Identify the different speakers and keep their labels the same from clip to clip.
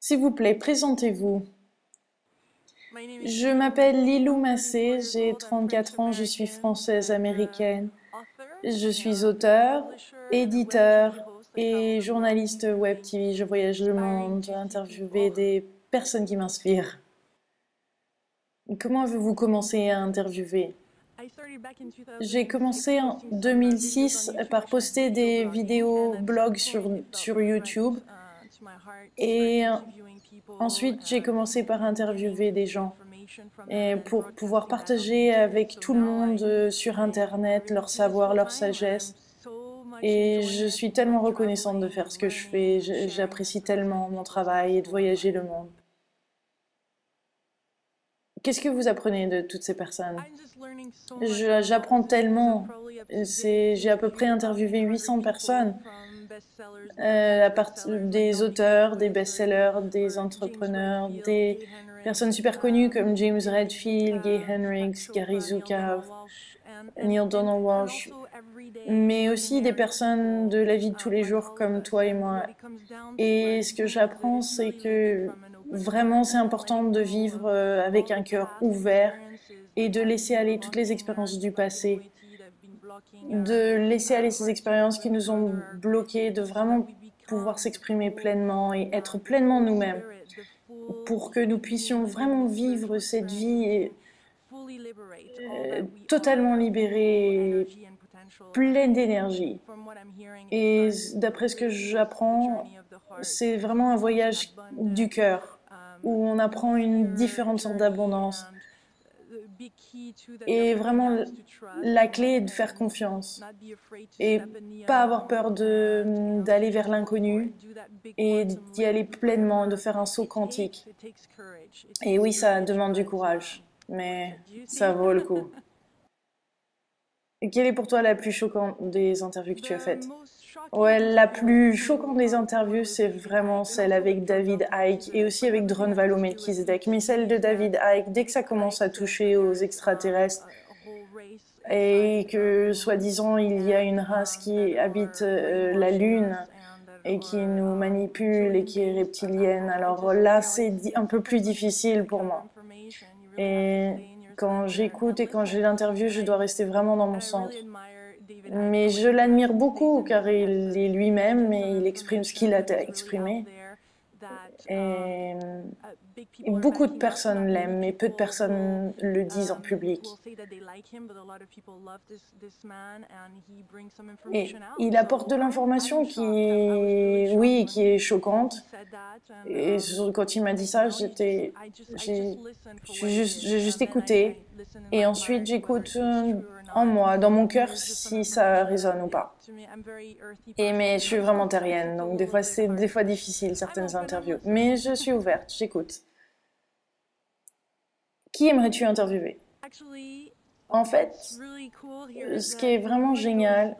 Speaker 1: S'il vous plaît, présentez-vous. Je m'appelle Lilou Massé, j'ai 34 ans, je suis française-américaine. Je suis auteur, éditeur et journaliste web TV. Je voyage le monde, interviewer des personnes qui m'inspirent. Comment avez-vous commencé à interviewer? J'ai commencé en 2006 par poster des vidéos blogs sur YouTube et ensuite j'ai commencé par interviewer des gens et pour pouvoir partager avec tout le monde sur Internet leur savoir, leur sagesse. Et je suis tellement reconnaissante de faire ce que je fais, j'apprécie tellement mon travail et de voyager le monde. Qu'est-ce que vous apprenez de toutes ces personnes? J'apprends tellement. J'ai à peu près interviewé 800 personnes, des auteurs, des best-sellers, des entrepreneurs, des personnes super connues comme James Redfield, Gay Hendricks, Gary Zukav, Neil Donald Walsh, mais aussi des personnes de la vie de tous les jours comme toi et moi. Et ce que j'apprends, c'est que vraiment c'est important de vivre avec un cœur ouvert et de laisser aller toutes les expériences du passé, de laisser aller ces expériences qui nous ont bloqués, de vraiment pouvoir s'exprimer pleinement et être pleinement nous-mêmes pour que nous puissions vraiment vivre cette vie totalement libérée, pleine d'énergie. Et d'après ce que j'apprends, c'est vraiment un voyage du cœur où on apprend une différente sorte d'abondance. Et vraiment, la clé est de faire confiance et pas avoir peur d'aller vers l'inconnu et d'y aller pleinement, de faire un saut quantique. Et oui, ça demande du courage, mais ça vaut le coup. Et quelle est pour toi la plus choquante des interviews que tu as faites? Ouais, la plus choquante des interviews, c'est vraiment celle avec David Icke et aussi avec Drunvalo Melchizedek. Mais celle de David Icke, dès que ça commence à toucher aux extraterrestres et que, soi-disant, il y a une race qui habite la Lune et qui nous manipule et qui est reptilienne, alors là, c'est un peu plus difficile pour moi. Et quand j'écoute et quand j'ai l'interview, je dois rester vraiment dans mon centre. Mais je l'admire beaucoup car il est lui-même et il exprime ce qu'il a exprimé. Et, et beaucoup de personnes l'aiment, mais peu de personnes le disent en public. Et il apporte de l'information oui, qui est choquante. Et quand il m'a dit ça, j'ai juste écouté. Et ensuite, j'écoute en moi, dans mon cœur, si ça résonne ou pas. Mais je suis vraiment terrienne, donc des fois c'est des fois difficile certaines interviews. Mais je suis ouverte, j'écoute. Qui aimerais-tu interviewer? En fait, ce qui est vraiment génial,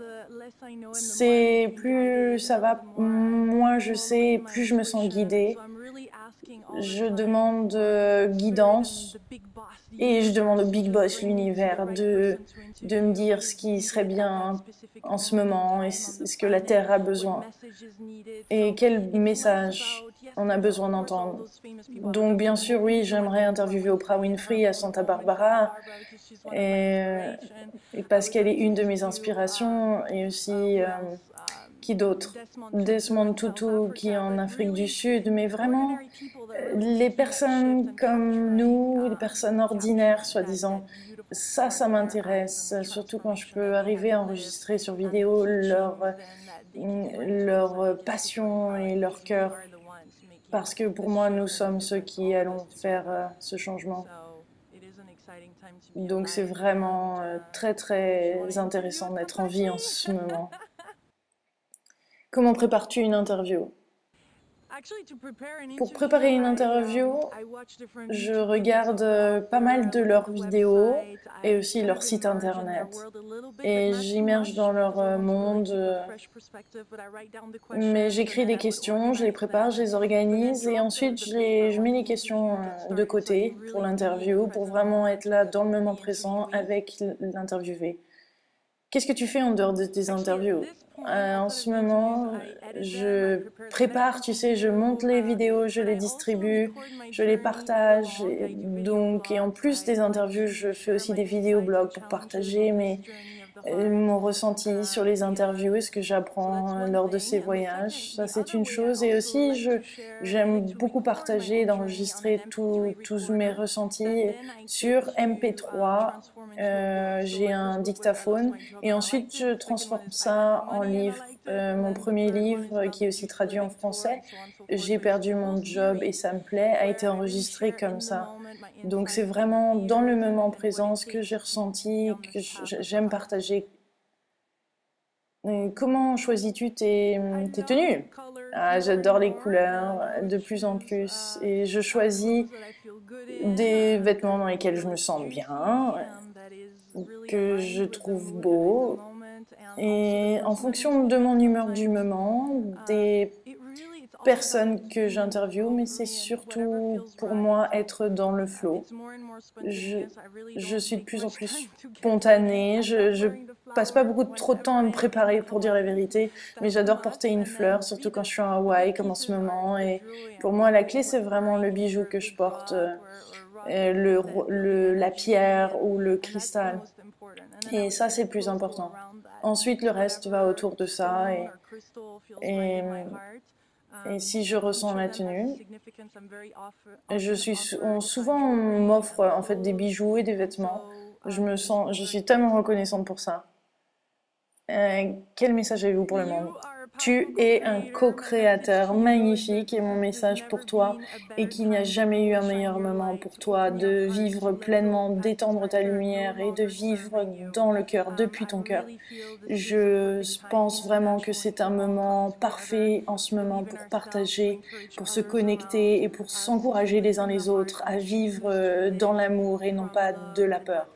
Speaker 1: c'est plus ça va, moins je sais, plus je me sens guidée. Je demande guidance et je demande au Big Boss, l'univers, de me dire ce qui serait bien en ce moment et ce que la Terre a besoin et quel message on a besoin d'entendre. Donc bien sûr, oui, j'aimerais interviewer Oprah Winfrey à Santa Barbara et parce qu'elle est une de mes inspirations et aussi qui d'autre? Desmond Tutu qui est en Afrique du Sud, mais vraiment les personnes comme nous, les personnes ordinaires soi-disant, ça m'intéresse, surtout quand je peux arriver à enregistrer sur vidéo leur passion et leur cœur, parce que pour moi nous sommes ceux qui allons faire ce changement. Donc c'est vraiment très très intéressant d'être en vie en ce moment. Comment prépares-tu une interview? Pour préparer une interview, je regarde pas mal de leurs vidéos et aussi leur site internet. Et j'immerge dans leur monde. Mais j'écris des questions, je les prépare, je les organise et ensuite je mets les questions de côté pour l'interview, pour vraiment être là dans le moment présent avec l'interviewé. Qu'est-ce que tu fais en dehors de tes interviews? En ce moment, je prépare, tu sais, je monte les vidéos, je les distribue, je les partage. Et en plus des interviews, je fais aussi des vidéos blogs pour partager mon ressenti sur les interviews et ce que j'apprends lors de ces voyages. Ça, c'est une chose. Et aussi, j'aime beaucoup partager et d'enregistrer tous mes ressentis sur MP3. J'ai un dictaphone et ensuite je transforme ça en livre. Mon premier livre, qui est aussi traduit en français, J'ai perdu mon job et ça me plaît, a été enregistré comme ça. Donc c'est vraiment dans le moment présent ce que j'ai ressenti, que j'aime partager. Comment choisis-tu tes tenues? Ah, j'adore les couleurs de plus en plus et je choisis des vêtements dans lesquels je me sens bien, que je trouve beaux et en fonction de mon humeur du moment, des personnes que j'interviewe, mais c'est surtout pour moi être dans le flow. Je, je suis de plus en plus spontanée, je passe pas trop de temps à me préparer pour dire la vérité, mais j'adore porter une fleur, surtout quand je suis en Hawaï comme en ce moment. Et pour moi, la clé, c'est vraiment le bijou que je porte, la pierre ou le cristal. Et ça, c'est le plus important. Ensuite, le reste va autour de ça. Et, et si je ressens la tenue, souvent on m'offre en fait des bijoux et des vêtements. Je suis tellement reconnaissante pour ça. Quel message avez-vous pour le monde? Tu es un co-créateur magnifique et mon message pour toi est qu'il n'y a jamais eu un meilleur moment pour toi de vivre pleinement, d'étendre ta lumière et de vivre dans le cœur, depuis ton cœur. Je pense vraiment que c'est un moment parfait en ce moment pour partager, pour se connecter et pour s'encourager les uns les autres à vivre dans l'amour et non pas de la peur.